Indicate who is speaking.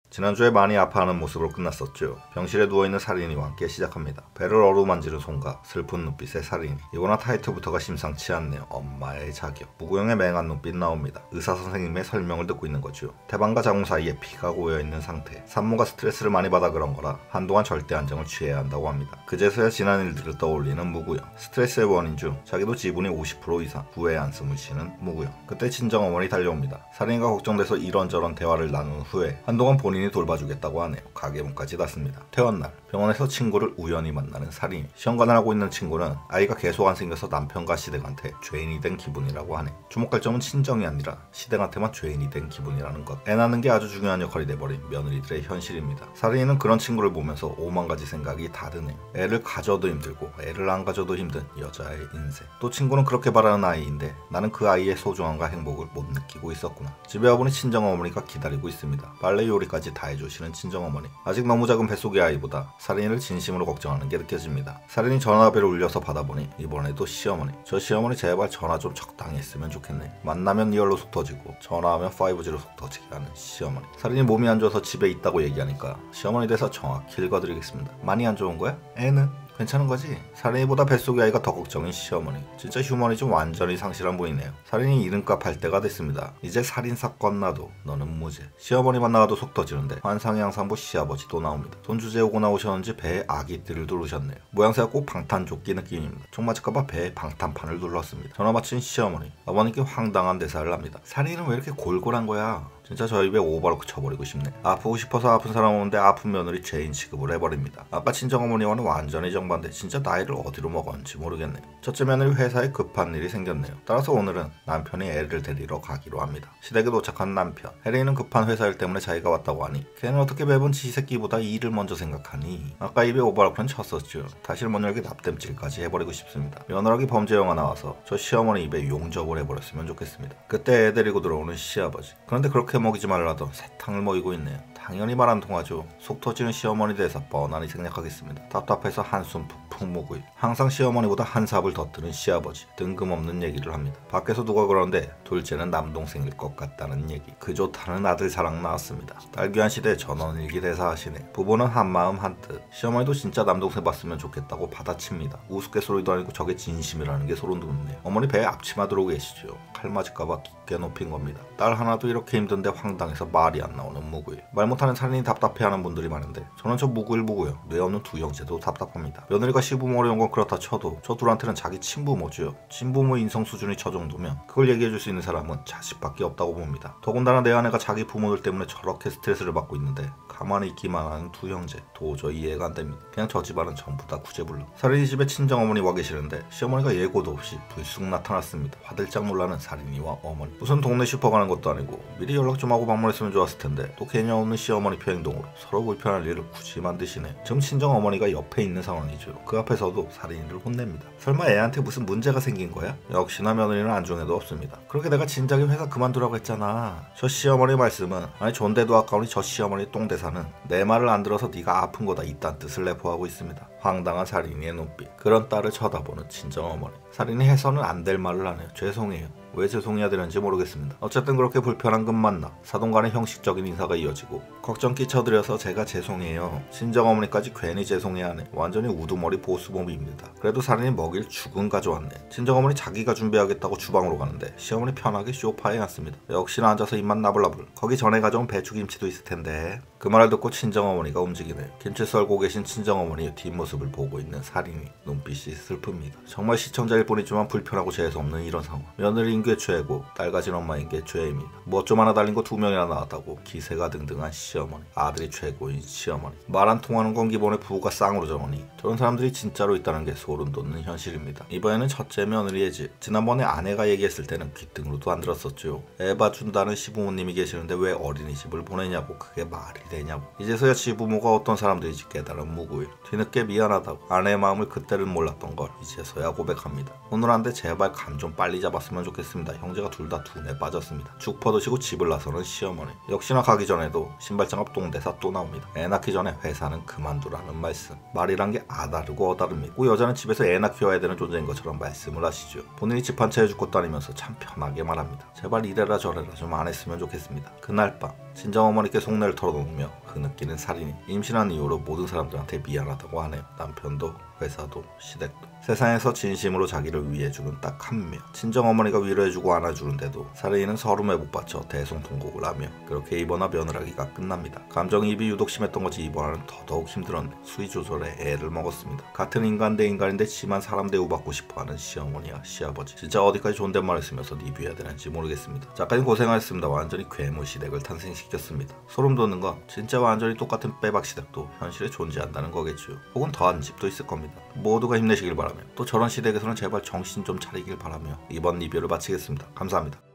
Speaker 1: 지난주에 많이 아파하는 모습으로 끝났었죠. 병실에 누워있는 살인이와 함께 시작합니다. 배를 어루만지는 손과 슬픈 눈빛의 살인이. 이거나 타이틀부터가 심상치 않네요. 엄마의 자격. 무구형의 맹한 눈빛 나옵니다. 의사 선생님의 설명을 듣고 있는 거죠. 태반과 자궁 사이에 피가 고여있는 상태. 산모가 스트레스를 많이 받아 그런 거라 한동안 절대 안정을 취해야 한다고 합니다. 그제서야 지난 일들을 떠올리는 무구형. 스트레스의 원인 중 자기도 지분이 50% 이상 후회 한숨을 쉬는 무구형. 그때 친정어머니 달려옵니다. 살인이가 걱정돼서 이런저런 대화를 나눈 후에 한동안 본인이 돌봐주겠다고 하네요. 가게문까지 닿습니다. 퇴원날 병원에서 친구를 우연히 만나는 살인이. 시험관을 하고 있는 친구는 아이가 계속 안 생겨서 남편과 시댁한테 죄인이 된 기분이라고 하네. 주목할 점은 친정이 아니라 시댁한테만 죄인이 된 기분이라는 것. 애 낳는 게 아주 중요한 역할이 돼버린 며느리들의 현실입니다. 살인이는 그런 친구를 보면서 오만 가지 생각이 다 드네요. 애를 가져도 힘들고 애를 안 가져도 힘든 여자의 인생. 또 친구는 그렇게 바라는 아이인데 나는 그 아이의 소중함과 행복을 못 느끼고 있었구나. 집에 와보니 친정어머니가 기다리고 있습니다. 빨래 요리까지 다 해주시는 친정어머니. 아직 너무 작은 뱃속의 아이보다 살인이를 진심으로 걱정하는 게 느껴집니다. 살인이 전화벨을 울려서 받아보니 이번에도 시어머니. 저 시어머니 제발 전화 좀 적당히 했으면 좋겠네. 만나면 리얼로 속 터지고 전화하면 5G로 속 터지게 하는 시어머니. 살인이 몸이 안 좋아서 집에 있다고 얘기하니까 시어머니 대사 정확히 읽어드리겠습니다. 많이 안 좋은 거야? 애는? 괜찮은 거지? 살인이보다 뱃속의 아이가 더 걱정인 시어머니. 진짜 휴머니즘 완전히 상실한 분이네요. 살인이 이름값 할 때가 됐습니다. 이제 살인사건 나도 너는 무죄. 시어머니만 나와도 속 터지는데 환상의 양산부 시아버지 또 나옵니다. 손주 재우고 나오셨는지 배에 아기띠를 두르셨네요. 모양새가 꼭 방탄조끼 느낌입니다. 총 맞을까봐 배에 방탄판을 둘렀습니다. 전화 마친 시어머니. 아버님께 황당한 대사를 합니다. 살인은 왜 이렇게 골골한 거야? 진짜 저 입에 오버로크 쳐버리고 싶네. 아프고 싶어서 아픈 사람 오는데 아픈 며느리 죄인 취급을 해버립니다. 아까 친정어머니와는 완전히 정반대. 진짜 나이를 어디로 먹었는지 모르겠네요. 첫째 며느리 회사에 급한 일이 생겼네요. 따라서 오늘은 남편이 애를 데리러 가기로 합니다. 시댁에 도착한 남편. 혜린이는 급한 회사 일 때문에 자기가 왔다고 하니 걔는 어떻게 매번 지 새끼보다 일을 먼저 생각하니. 아까 입에 오버로크는 쳤었죠. 다시 못 열게 납땜질까지 해버리고 싶습니다. 며느라기 범죄 영화 나와서 저 시어머니 입에 용접을 해버렸으면 좋겠습니다. 그때 애 데리고 들어오는 시아버지. 그런데 그렇게 먹이지 말라던 사탕을 먹이고 있네요. 당연히 말 안 통하죠. 속 터지는 시어머니 대해서 뻔하니 생략하겠습니다. 답답해서 한숨 푹푹 모고요. 항상 시어머니보다 한 삽을 더 뜨는 시아버지. 뜬금없는 얘기를 합니다. 밖에서 누가 그러는데 둘째는 남동생일 것 같다는 얘기. 그 좋다는 아들 사랑 나왔습니다. 딸귀한 시대 전원일기 대사 하시네. 부부는 한마음 한뜻. 시어머니도 진짜 남동생 봤으면 좋겠다고 받아칩니다. 우스갯소리도 아니고 저게 진심이라는 게 소름 돋네요. 어머니 배에 앞치마 들고 계시죠. 칼 맞을까봐 두께 높인 겁니다. 딸 하나도 이렇게 힘든데 황당해서 말이 안 나오는 무구일. 말 못하는 살인이 답답해하는 분들이 많은데 저는 저 무구일무고요. 뇌 없는 두 형제도 답답합니다. 며느리가 시부모로 온 건 그렇다 쳐도 저 둘한테는 자기 친부모죠. 친부모 인성 수준이 저 정도면 그걸 얘기해줄 수 있는 사람은 자식밖에 없다고 봅니다. 더군다나 내 아내가 자기 부모들 때문에 저렇게 스트레스를 받고 있는데 가만히 있기만 하는 두 형제. 도저히 이해가 안 됩니다. 그냥 저 집안은 전부 다 구제불능. 살인이 집에 친정어머니 와 계시는데 시어머니가 예고도 없이 불쑥 나타났습니다. 화들짝 놀라는 살인이와 어머니. 무슨 동네 슈퍼 가는 것도 아니고 미리 연락 좀 하고 방문했으면 좋았을 텐데 또 개념 없는 시어머니 표행동으로 서로 불편할 일을 굳이 만드시네. 지금 친정어머니가 옆에 있는 상황이죠. 그 앞에서도 살인이를 혼냅니다. 설마 애한테 무슨 문제가 생긴 거야? 역시나 며느리는 안중에도 없습니다. 그렇게 내가 진작에 회사 그만두라고 했잖아. 저 시어머니 말씀은 아니 존대도 아까우니 저 시어머니 똥대사는 내 말을 안 들어서 네가 아픈 거다 이딴 뜻을 내포하고 있습니다. 황당한 살인이의 눈빛. 그런 딸을 쳐다보는 친정어머니. 살인이 해서는 안 될 말을 하네요. 죄송해요. 왜 죄송해야 되는지 모르겠습니다. 어쨌든 그렇게 불편한 건 맞나. 사돈 간의 형식적인 인사가 이어지고 걱정 끼쳐드려서 제가 죄송해요. 친정어머니까지 괜히 죄송해야 하네. 완전히 우두머리 보수범입니다. 그래도 살인이 먹일 죽은 가져왔네. 친정어머니 자기가 준비하겠다고 주방으로 가는데 시어머니 편하게 소파에 앉습니다. 역시나 앉아서 입만 나불나불. 거기 전에 가져온 배추김치도 있을 텐데. 그 말을 듣고 친정어머니가 움직이네요. 김치 썰고 계신 친정어머니의 뒷모습을 보고 있는 살인이. 눈빛이 슬픕니다. 정말 시청자일 뿐이지만 불편하고 재수없는 이런 상황. 며느리인 게 죄고 딸 가진 엄마인 게 죄입니다. 뭐 좀 하나 달린 거 2명이나 나왔다고 기세가 등등한 시어머니. 아들이 최고인 시어머니. 말 안 통하는 건 기본에 부부가 쌍으로 정하니 저런 사람들이 진짜로 있다는 게 소름 돋는 현실입니다. 이번에는 첫째 며느리의 집. 지난번에 아내가 얘기했을 때는 귀등으로도 안 들었었죠. 애 봐준다는 시부모님이 계시는데 왜 어린이집을 보내냐고. 그게 말이 되냐고. 이제서야 시부모가 어떤 사람들인지 깨달은 무구일. 뒤늦게 미안하다고. 아내의 마음을 그때는 몰랐던 걸 이제서야 고백합니다. 오늘 한데 제발 감 좀 빨리 잡았으면 좋겠습니다. 형제가 둘 다 둔에 빠졌습니다. 죽 퍼드시고 집을 나서는 시어머니. 역시나 가기 전에도 신발장갑 똥대사 또 나옵니다. 애 낳기 전에 회사는 그만두라는 말씀. 말이란 게 아다르고 어다릅니다. 그 여자는 집에서 애 낳 키워야 되는 존재인 것처럼 말씀을 하시죠. 본인이 집 한 채 해줄 것도 아니면서 참 편하게 말합니다. 제발 이래라 저래라 좀 안 했으면 좋겠습니다. 그날 밤 친정어머니께 속내를 털어놓으며 흐느끼는 살인이 임신한 이후로 모든 사람들한테 미안하다고 하네요. 남편도 회사도 시댁도. 세상에서 진심으로 자기를 위해주는 딱 한 명. 친정어머니가 위로해주고 안아주는데도 살인은 서름에 못 받쳐 대성통곡을 하며 그렇게 입원화 며느라기가 끝납니다. 감정이입이 유독 심했던 것이 입원화는 더더욱 힘들었네. 수위 조절에 애를 먹었습니다. 같은 인간 대 인간인데 심한 사람 대우받고 싶어하는 시어머니와 시아버지. 진짜 어디까지 존댓말을 쓰면서 리뷰해야 되는지 모르겠습니다. 작가님 고생하셨습니다. 완전히 괴물 시댁을 탄생시켰습니다. 소름 돋는 건 진짜 완전히 똑같은 빼박 시댁도 현실에 존재한다는 거겠죠. 혹은 더한 집도 있을 겁니다. 모두가 힘내시길 바라며 또 저런 시댁에서는 제발 정신 좀 차리길 바라며 이번 리뷰를 마치겠습니다. 감사합니다.